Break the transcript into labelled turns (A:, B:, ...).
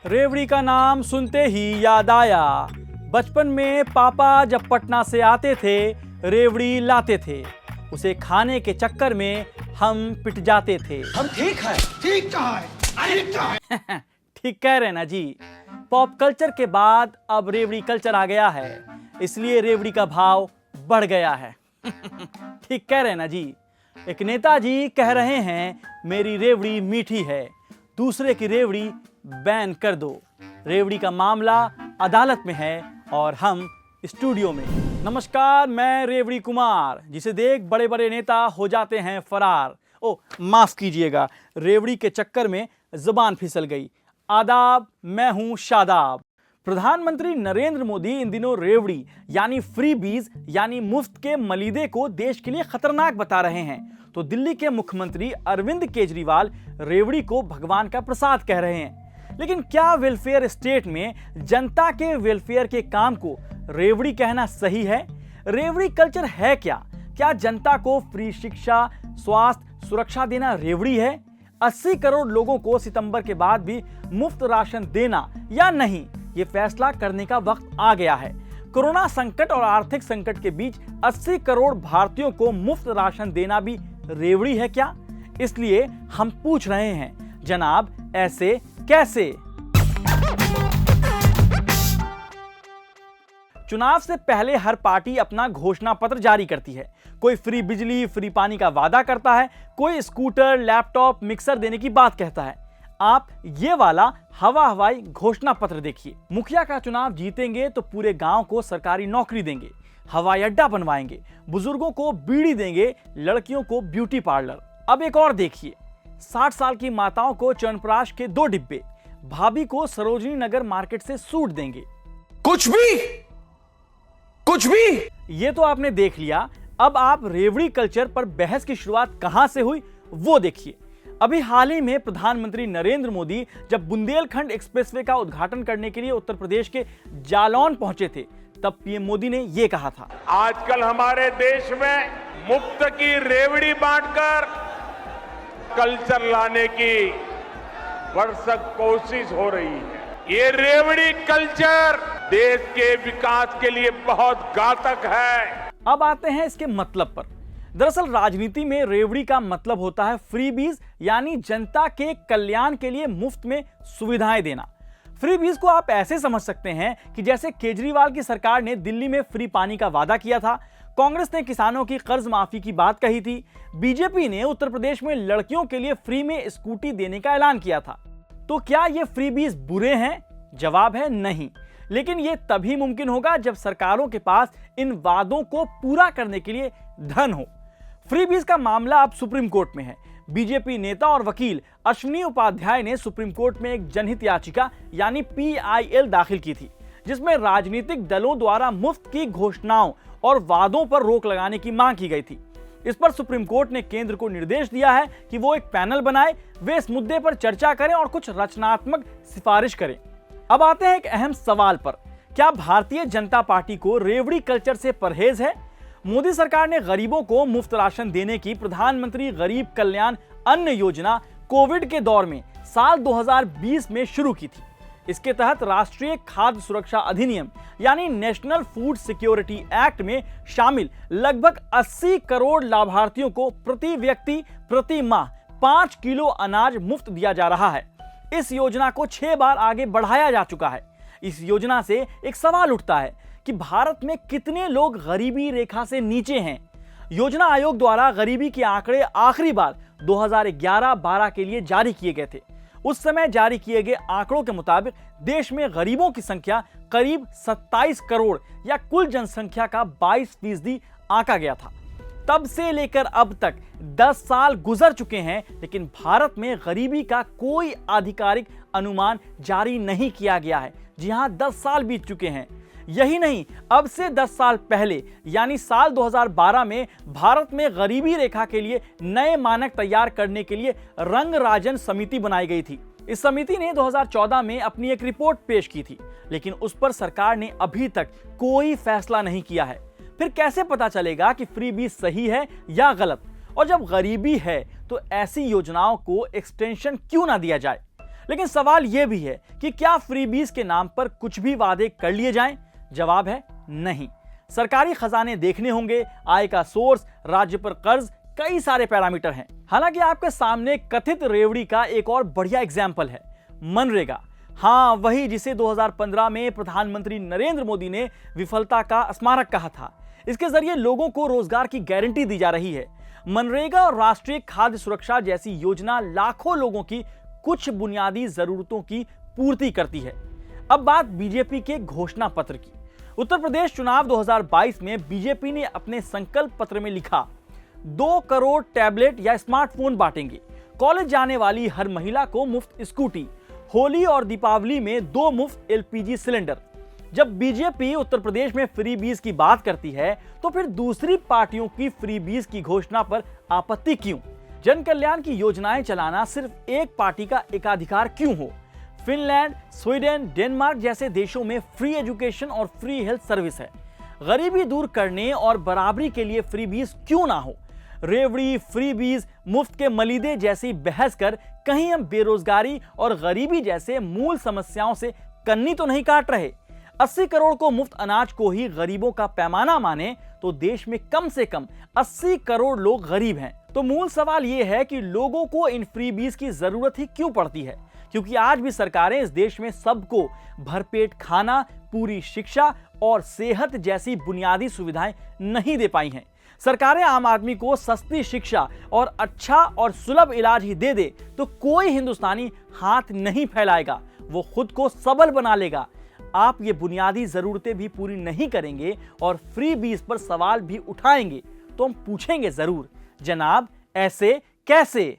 A: रेवड़ी का नाम सुनते ही याद आया, बचपन में पापा जब पटना से आते थे रेवड़ी लाते थे, उसे खाने के चक्कर में हम पिट जाते थे।
B: हम ठीक है, ठीक कहा है, ठीक कहा है।
A: ठीक कह रहे ना जी। पॉप कल्चर के बाद अब रेवड़ी कल्चर आ गया है, इसलिए रेवड़ी का भाव बढ़ गया है। ठीक कह रहे ना जी। एक नेताजी कह रहे हैं मेरी रेवड़ी मीठी है, दूसरे की रेवड़ी बैन कर दो। रेवड़ी का मामला अदालत में है और हम स्टूडियो में। नमस्कार, मैं रेवड़ी कुमार, जिसे देख बड़े बड़े नेता हो जाते हैं फरार। ओ माफ कीजिएगा, रेवड़ी के चक्कर में जुबान फिसल गई। आदाब, मैं हूं शादाब। प्रधानमंत्री नरेंद्र मोदी इन दिनों रेवड़ी यानी फ्री बीज यानी मुफ्त के मलीदे को देश के लिए खतरनाक बता रहे हैं, तो दिल्ली के मुख्यमंत्री अरविंद केजरीवाल रेवड़ी को भगवान का प्रसाद कह रहे हैं। लेकिन क्या वेलफेयर स्टेट में जनता के वेलफेयर के काम को रेवड़ी कहना सही है? रेवड़ी कल्चर है क्या? क्या जनता को फ्री शिक्षा, स्वास्थ्य, सुरक्षा देना रेवड़ी है? 80 करोड़ लोगों को सितंबर के बाद भी मुफ्त राशन देना या नहीं, ये फैसला करने का वक्त आ गया है। कोरोना संकट और आर्थिक संकट के बीच 80 करोड़ भारतीयों को मुफ्त राशन देना भी रेवड़ी है क्या? इसलिए हम पूछ रहे हैं, जनाब ऐसे कैसे? चुनाव से पहले हर पार्टी अपना घोषणा पत्र जारी करती है। कोई फ्री बिजली, फ्री पानी का वादा करता है, कोई स्कूटर, लैपटॉप, मिक्सर देने की बात कहता है। आप ये वाला हवाई घोषणा पत्र देखिए। मुखिया का चुनाव जीतेंगे तो पूरे गांव को सरकारी नौकरी देंगे, हवाई अड्डा बनवाएंगे, बुजुर्गों को बीड़ी देंगे, लड़कियों को ब्यूटी पार्लर। अब एक और देखिए, 60 साल की माताओं को च्यवनप्राश के 2 डिब्बे, भाभी को सरोजनी नगर मार्केट से सूट देंगे।
B: कुछ भी।
A: ये तो आपने देख लिया। अब आप रेवड़ी कल्चर पर बहस की शुरुआत कहां से हुई वो देखिए। अभी हाल ही में प्रधानमंत्री नरेंद्र मोदी जब बुंदेलखंड एक्सप्रेसवे का उद्घाटन करने के लिए उत्तर प्रदेश के जालौन पहुंचे थे, तब पीएम मोदी ने यह कहा था,
C: आजकल हमारे देश में मुफ्त की रेवड़ी बांटकर कल्चर लाने की भरसक कोशिश हो रही है। ये रेवड़ी कल्चर देश के विकास के लिए बहुत घातक है।
A: अब आते हैं इसके मतलब पर। दरअसल राजनीति में रेवड़ी का मतलब होता है फ्री बीज, यानी जनता के कल्याण के लिए मुफ्त में सुविधाएं देना। फ्री बीज को आप ऐसे समझ सकते हैं कि जैसे केजरीवाल की सरकार ने दिल्ली में फ्री पानी का वादा किया था, कांग्रेस ने किसानों की कर्ज माफी की बात कही थी, बीजेपी ने उत्तर प्रदेश में लड़कियों के लिए फ्री में स्कूटी देने का ऐलान किया था। तो क्या ये फ्री बीज बुरे हैं? जवाब है नहीं। लेकिन ये तभी मुमकिन होगा जब सरकारों के पास इन वादों को पूरा करने के लिए धन हो। फ्री बीज का मामला अब सुप्रीम कोर्ट में है। बीजेपी नेता और वकील अश्विनी उपाध्याय ने सुप्रीम कोर्ट में एक जनहित याचिका यानी PIL दाखिल की थी, जिसमें राजनीतिक दलों द्वारा मुफ्त की घोषणाओं और वादों पर रोक लगाने की मांग की गई थी। इस पर सुप्रीम कोर्ट ने केंद्र को निर्देश दिया है कि वो एक पैनल बनाए, वे इस मुद्दे पर चर्चा करें और कुछ रचनात्मक सिफारिश करें। अब आते हैं एक अहम सवाल पर, क्या भारतीय जनता पार्टी को रेवड़ी कल्चर से परहेज है? मोदी सरकार ने गरीबों को मुफ्त राशन देने की प्रधानमंत्री गरीब कल्याण अन्न योजना कोविड के दौर में साल 2020 में शुरू की थी। इसके तहत राष्ट्रीय खाद्य सुरक्षा अधिनियम यानी नेशनल फूड सिक्योरिटी एक्ट में शामिल लगभग 80 करोड़ लाभार्थियों को प्रति व्यक्ति प्रति माह 5 किलो अनाज मुफ्त दिया जा रहा है। इस योजना को 6 बार आगे बढ़ाया जा चुका है। इस योजना से एक सवाल उठता है कि भारत में कितने लोग गरीबी रेखा से नीचे हैं। योजना आयोग द्वारा गरीबी के आंकड़े आखिरी बार 2011-12 के लिए जारी किए गए थे। उस समय जारी किए गए आंकड़ों के मुताबिक देश में गरीबों की संख्या करीब 27 करोड़ या कुल जनसंख्या का 22% आंका गया था। तब से लेकर अब तक 10 साल गुजर चुके हैं, लेकिन भारत में गरीबी का कोई आधिकारिक अनुमान जारी नहीं किया गया है। जी हां, 10 साल बीत चुके हैं। यही नहीं, अब से 10 साल पहले यानी साल 2012 में भारत में गरीबी रेखा के लिए नए मानक तैयार करने के लिए रंगराजन समिति बनाई गई थी। इस समिति ने 2014 में अपनी एक रिपोर्ट पेश की थी, लेकिन उस पर सरकार ने अभी तक कोई फैसला नहीं किया है। फिर कैसे पता चलेगा कि फ्री बीज सही है या गलत? और जब गरीबी है तो ऐसी योजनाओं को एक्सटेंशन क्यों ना दिया जाए? लेकिन सवाल यह भी है कि क्या फ्रीबीज के नाम पर कुछ भी वादे कर लिए जाएं? जवाब है नहीं। सरकारी खजाने देखने होंगे, आय का सोर्स, राज्य पर कर्ज, कई सारे पैरामीटर हैं। हालांकि आपके सामने कथित रेवड़ी का एक और बढ़िया एग्जाम्पल है, मनरेगा। हाँ, वही जिसे 2015 में प्रधानमंत्री नरेंद्र मोदी ने विफलता का स्मारक कहा था। इसके जरिए लोगों को रोजगार की गारंटी दी जा रही है। मनरेगा और राष्ट्रीय खाद्य सुरक्षा जैसी योजना लाखों लोगों की कुछ बुनियादी जरूरतों की पूर्ति करती है। अब बात बीजेपी के घोषणा पत्र की। उत्तर प्रदेश चुनाव 2022 में बीजेपी ने अपने संकल्प पत्र में लिखा, 2 करोड़ टैबलेट या स्मार्टफोन बांटेंगे, कॉलेज जाने वाली हर महिला को मुफ्त स्कूटी, होली और दीपावली में 2 मुफ्त एलपीजी सिलेंडर। जब बीजेपी उत्तर प्रदेश में फ्रीबीज की बात करती है तो फिर दूसरी पार्टियों की फ्रीबीज की घोषणा पर आपत्ति क्यों? जन कल्याण की योजनाएं चलाना सिर्फ एक पार्टी का एकाधिकार क्यों हो? फिनलैंड, स्वीडन, डेनमार्क जैसे देशों में फ्री एजुकेशन और फ्री हेल्थ सर्विस है। गरीबी दूर करने और बराबरी के लिए फ्रीबीज क्यों ना हो? रेवड़ी, फ्रीबीज, मुफ्त के मलीदे जैसी बहस कर कहीं हम बेरोजगारी और गरीबी जैसे मूल समस्याओं से कन्नी तो नहीं काट रहे? 80 करोड़ को मुफ्त अनाज को ही गरीबों का पैमाना माने तो देश में कम से कम 80 करोड़ लोग गरीब हैं। तो मूल सवाल यह है कि लोगों को इन फ्रीबीज की जरूरत ही क्यों पड़ती है? क्योंकि आज भी सरकारें इस देश में सबको भरपेट खाना, पूरी शिक्षा और सेहत जैसी बुनियादी सुविधाएं नहीं दे पाई हैं। सरकारें आम आदमी को सस्ती शिक्षा और अच्छा और सुलभ इलाज ही दे दे तो कोई हिंदुस्तानी हाथ नहीं फैलाएगा, वो खुद को सबल बना लेगा। आप ये बुनियादी जरूरतें भी पूरी नहीं करेंगे और फ्रीबीज पर सवाल भी उठाएंगे तो हम पूछेंगे जरूर, जनाब ऐसे कैसे?